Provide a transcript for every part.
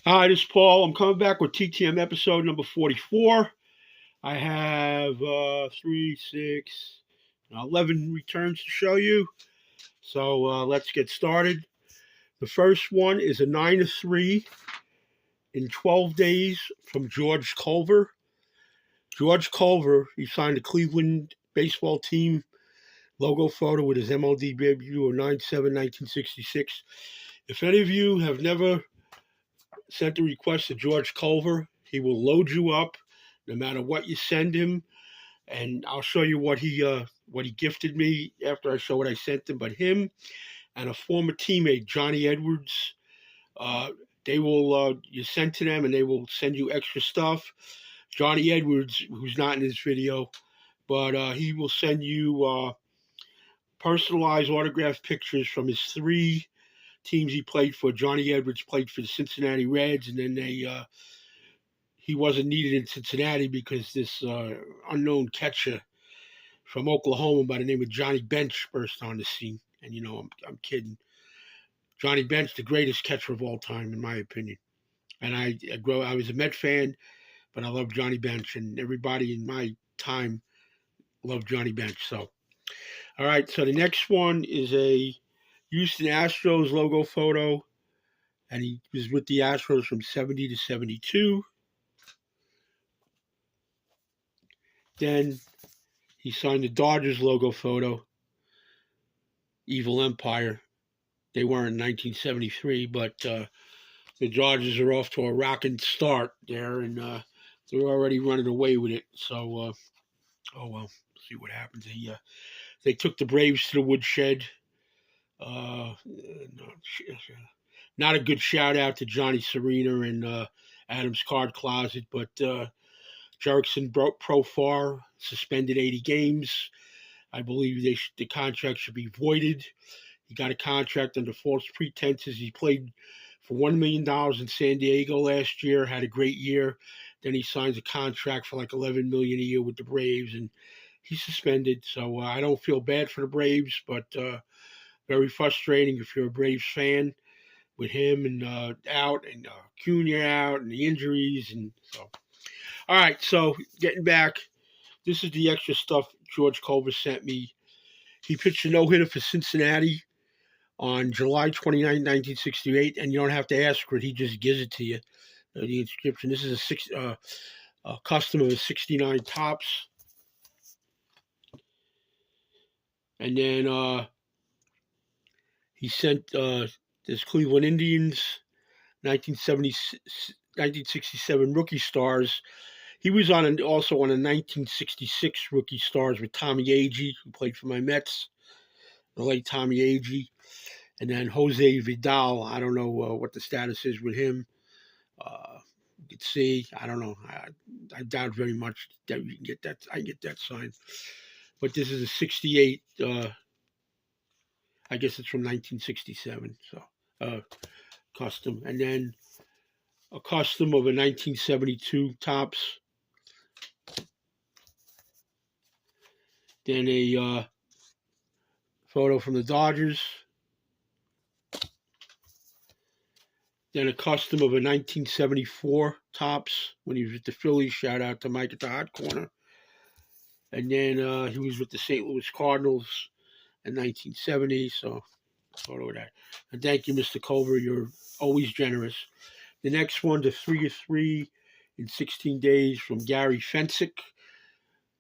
Hi, this is Paul. I'm coming back with TTM episode number 44. I have 11 returns to show you. So let's get started. The first one is a 9-3 in 12 days from George Culver. George Culver, he signed the Cleveland baseball team logo photo with his MLB debut of 9/7/1966. If any of you have never sent a request to George Culver, he will load you up no matter what you send him. And I'll show you what he gifted me after I show what I sent him. But him and a former teammate, Johnny Edwards, they will you send to them and they will send you extra stuff. Johnny Edwards, who's not in this video, but he will send you personalized autographed pictures from his three teams he played for. Johnny Edwards played for the Cincinnati Reds, and then he wasn't needed in Cincinnati because this unknown catcher from Oklahoma by the name of Johnny Bench burst on the scene. And I'm kidding. Johnny Bench, the greatest catcher of all time, in my opinion. And I was a Met fan, but I love Johnny Bench, and everybody in my time loved Johnny Bench. So, all right. So the next one is a Houston Astros logo photo, and he was with the Astros from 70 to 72. Then he signed the Dodgers logo photo, Evil Empire. They weren't in 1973, but the Dodgers are off to a rocking start there, and they're already running away with it. So, oh well, see what happens. They took the Braves to the woodshed. Not a good shout out to Johnny Serena and Adam's Card Closet, but Jerickson Profar suspended 80 games. I believe the contract should be voided. He got a contract under false pretenses. He played for $1 million in San Diego last year, had a great year. Then he signs a contract for like $11 million a year with the Braves, and he's suspended. So I don't feel bad for the Braves, but very frustrating if you're a Braves fan with him and out and Cunha out and the injuries. And so, all right, so getting back, this is the extra stuff George Culver sent me. He pitched a no-hitter for Cincinnati on July 29, 1968, and you don't have to ask for it. He just gives it to you. The inscription. This is a custom of a 69 Topps. And then he sent this Cleveland Indians 1967 Rookie Stars. He was also on a 1966 Rookie Stars with Tommy Agee, who played for my Mets, the late Tommy Agee. And then Jose Vidal, I don't know what the status is with him. You can see, I don't know. I doubt very much that we can get that. I can get that signed. But this is a 68. I guess it's from 1967. So custom, and then a custom of a 1972 Topps. Then a photo from the Dodgers. Then a custom of a 1974 Topps when he was with the Phillies. Shout out to Mike at the Hot Corner. And then he was with the St. Louis Cardinals in 1970. So, photo of that. And thank you, Mr. Culver. You're always generous. The next one's a 3-3 in 16 days from Gary Fensick,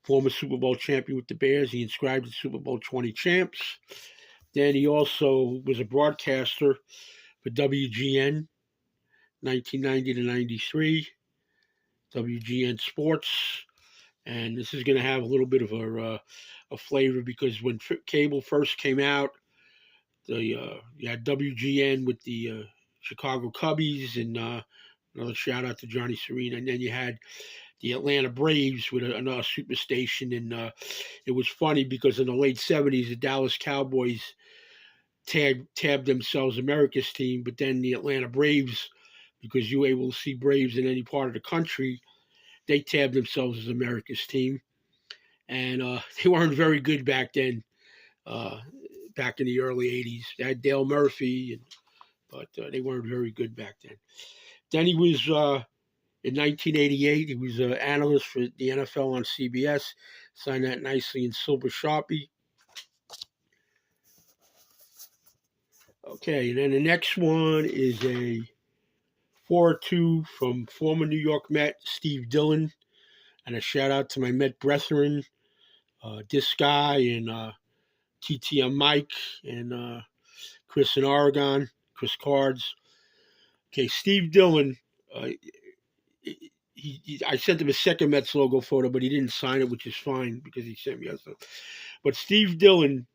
former Super Bowl champion with the Bears. He inscribed the Super Bowl 20 champs. Then he also was a broadcaster for WGN, 1990 to 93, WGN Sports. And this is going to have a little bit of a flavor because when cable first came out, you had WGN with the Chicago Cubbies, and another shout out to Johnny Serena. And then you had the Atlanta Braves with another superstation. And it was funny because in the late 70s, the Dallas Cowboys tabbed themselves America's team, but then the Atlanta Braves, because you were able to see Braves in any part of the country, they tabbed themselves as America's team. And they weren't very good back then, back in the early 80s. They had Dale Murphy, but they weren't very good back then. Then he was in 1988. He was an analyst for the NFL on CBS. Signed that nicely in silver Sharpie. Okay, and then the next one is a 4-2 from former New York Met Steve Dillon, and a shout out to my Met brethren, this guy and TTM Mike and Chris in Oregon, Chris Cards. Okay, Steve Dillon. I sent him a second Mets logo photo, but he didn't sign it, which is fine because he sent me other. But Steve Dillon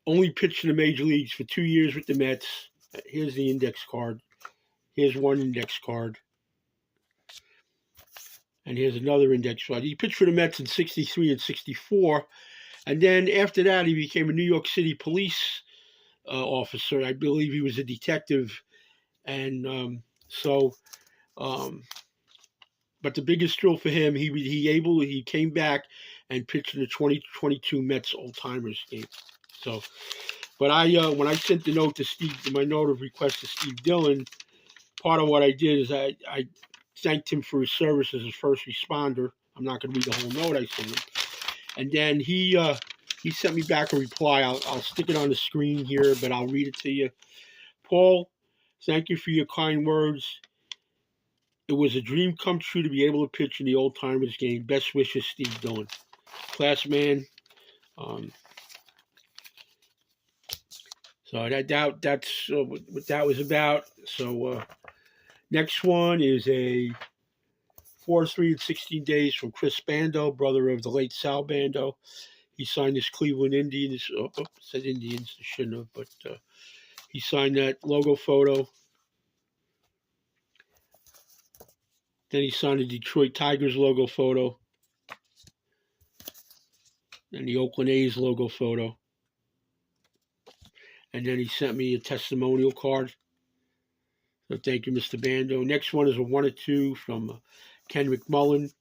only pitched in the major leagues for 2 years with the Mets. Here's the index card. Here's one index card. And here's another index card. He pitched for the Mets in 63 and 64. And then after that, he became a New York City police officer. I believe he was a detective. And but the biggest thrill for him, he came back and pitched in the 2022 Mets Old Timers game. So, but when I sent the note to Steve, my note of request to Steve Dillon, part of what I did is I thanked him for his service as a first responder. I'm not going to read the whole note I sent him, and then he sent me back a reply. I'll stick it on the screen here, but I'll read it to you. Paul, thank you for your kind words. It was a dream come true to be able to pitch in the Old Timers game. Best wishes, Steve Dillon. Class man. So that's what that was about. So next one is a 4-3 in 16 days from Chris Bando, brother of the late Sal Bando. He signed his Cleveland Indians. It said Indians, it shouldn't have, but he signed that logo photo. Then he signed the Detroit Tigers logo photo. And the Oakland A's logo photo. And then he sent me a testimonial card. So thank you, Mr. Bando. Next one is a 1-2 from Ken McMullen.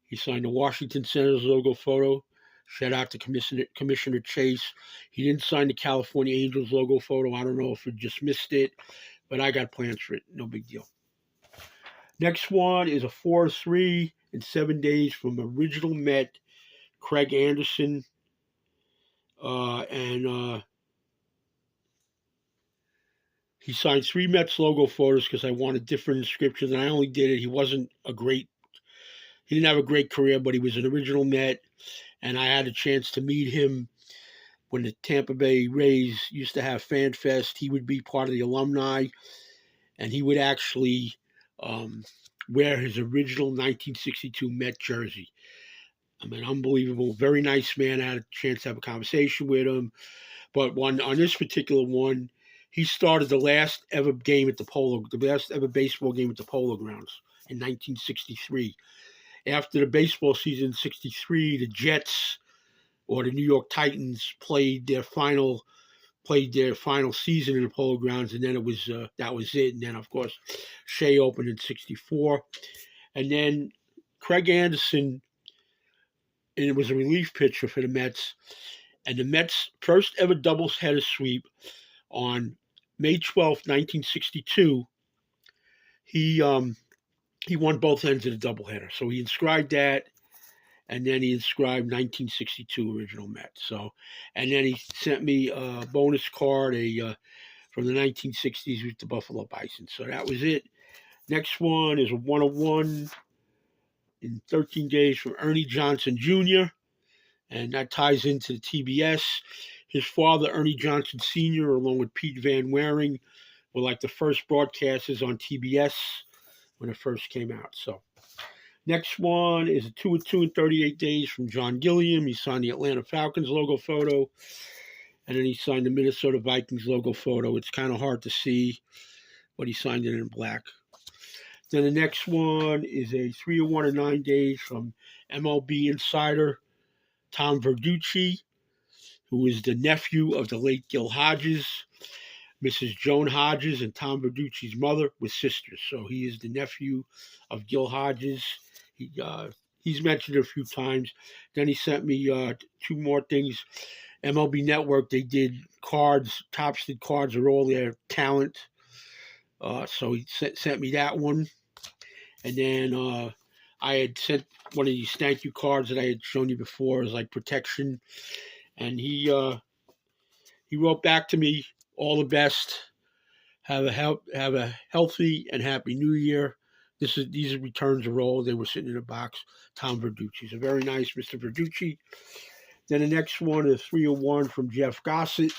He signed the Washington Senators logo photo. Shout out to Commissioner Chase. He didn't sign the California Angels logo photo. I don't know if he just missed it, but I got plans for it. No big deal. Next one is a 4-3 in 7 days from original Met Craig Anderson. He signed 3 Mets logo photos because I wanted different inscriptions, and I only did it. He didn't have a great career, but he was an original Met, and I had a chance to meet him when the Tampa Bay Rays used to have Fan Fest. He would be part of the alumni, and he would actually wear his original 1962 Met jersey. I mean, unbelievable, very nice man. I had a chance to have a conversation with him. But on this particular one, he started the last ever baseball game at the Polo Grounds in 1963. After the baseball season in 63, the Jets or the New York Titans played their final season in the Polo Grounds, and then that was it. And then, of course, Shea opened in 64. And then Craig Anderson, and it was a relief pitcher for the Mets. And the Mets' first ever doubleheader sweep on May 12th, 1962, he won both ends of the doubleheader. So he inscribed that, and then he inscribed 1962 original Mets. So, and then he sent me a bonus card from the 1960s with the Buffalo Bison. So that was it. Next one is a 101 in 13 days from Ernie Johnson Jr., and that ties into the TBS. His father, Ernie Johnson Sr., along with Pete Van Waring, were like the first broadcasters on TBS when it first came out. So, next one is a 2-2 in 38 days from John Gilliam. He signed the Atlanta Falcons logo photo, and then he signed the Minnesota Vikings logo photo. It's kind of hard to see, but he signed it in black. Then the next one is a 3-1 in 9 days from MLB insider Tom Verducci, who is the nephew of the late Gil Hodges. Mrs. Joan Hodges and Tom Verducci's mother were sisters, so he is the nephew of Gil Hodges. He's mentioned it a few times. Then he sent me 2 more things. MLB Network, they did cards. Topps did cards of all their talent. So he sent me that one. And then I had sent one of these thank you cards that I had shown you before as like protection. And he wrote back to me, all the best. Have a healthy and happy New Year. These returns are all. They were sitting in a box. Tom Verducci. So very nice, Mr. Verducci. Then the next one is 301 from Jeff Gossett.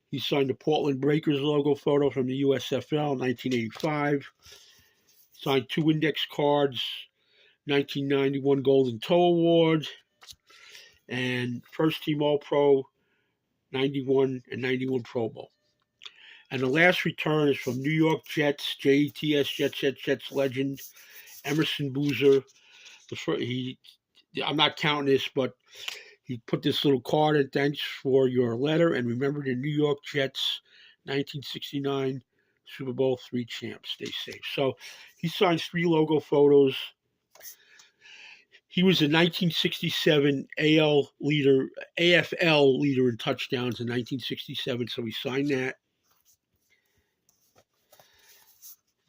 He signed the Portland Breakers logo photo from the USFL 1985. Signed 2 index cards, 1991 Golden Toe Award, and first team All-Pro, 91 and 91 Pro Bowl. And the last return is from New York Jets, Jets legend, Emerson Boozer. I'm not counting this, but he put this little card in, thanks for your letter, and remember the New York Jets, 1969 Super Bowl III champs. Stay safe. So he signs 3 logo photos. He was a 1967 AFL leader in touchdowns in 1967, so he signed that.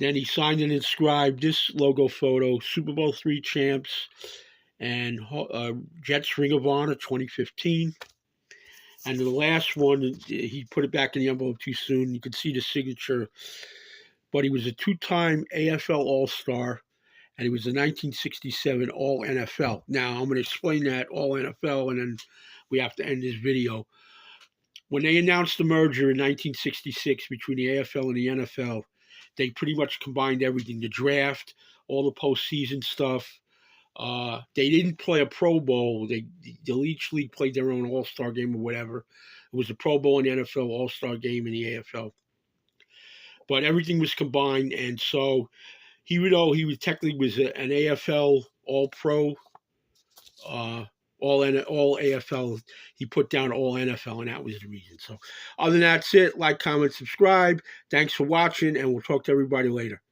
Then he signed and inscribed this logo photo, Super Bowl III champs, and Jets Ring of Honor 2015. And the last one, he put it back in the envelope too soon. You could see the signature. But he was a 2-time AFL All-Star, and he was a 1967 All-NFL. Now, I'm going to explain that All-NFL, and then we have to end this video. When they announced the merger in 1966 between the AFL and the NFL, they pretty much combined everything, the draft, all the postseason stuff. They didn't play a Pro Bowl. Each league played their own All-Star game or whatever. It was a Pro Bowl in the NFL, All-Star game in the AFL. But everything was combined, and so he technically was an AFL All-Pro, all AFL. He put down all NFL, and that was the reason. So other than that's it. Like, comment, subscribe. Thanks for watching, and we'll talk to everybody later.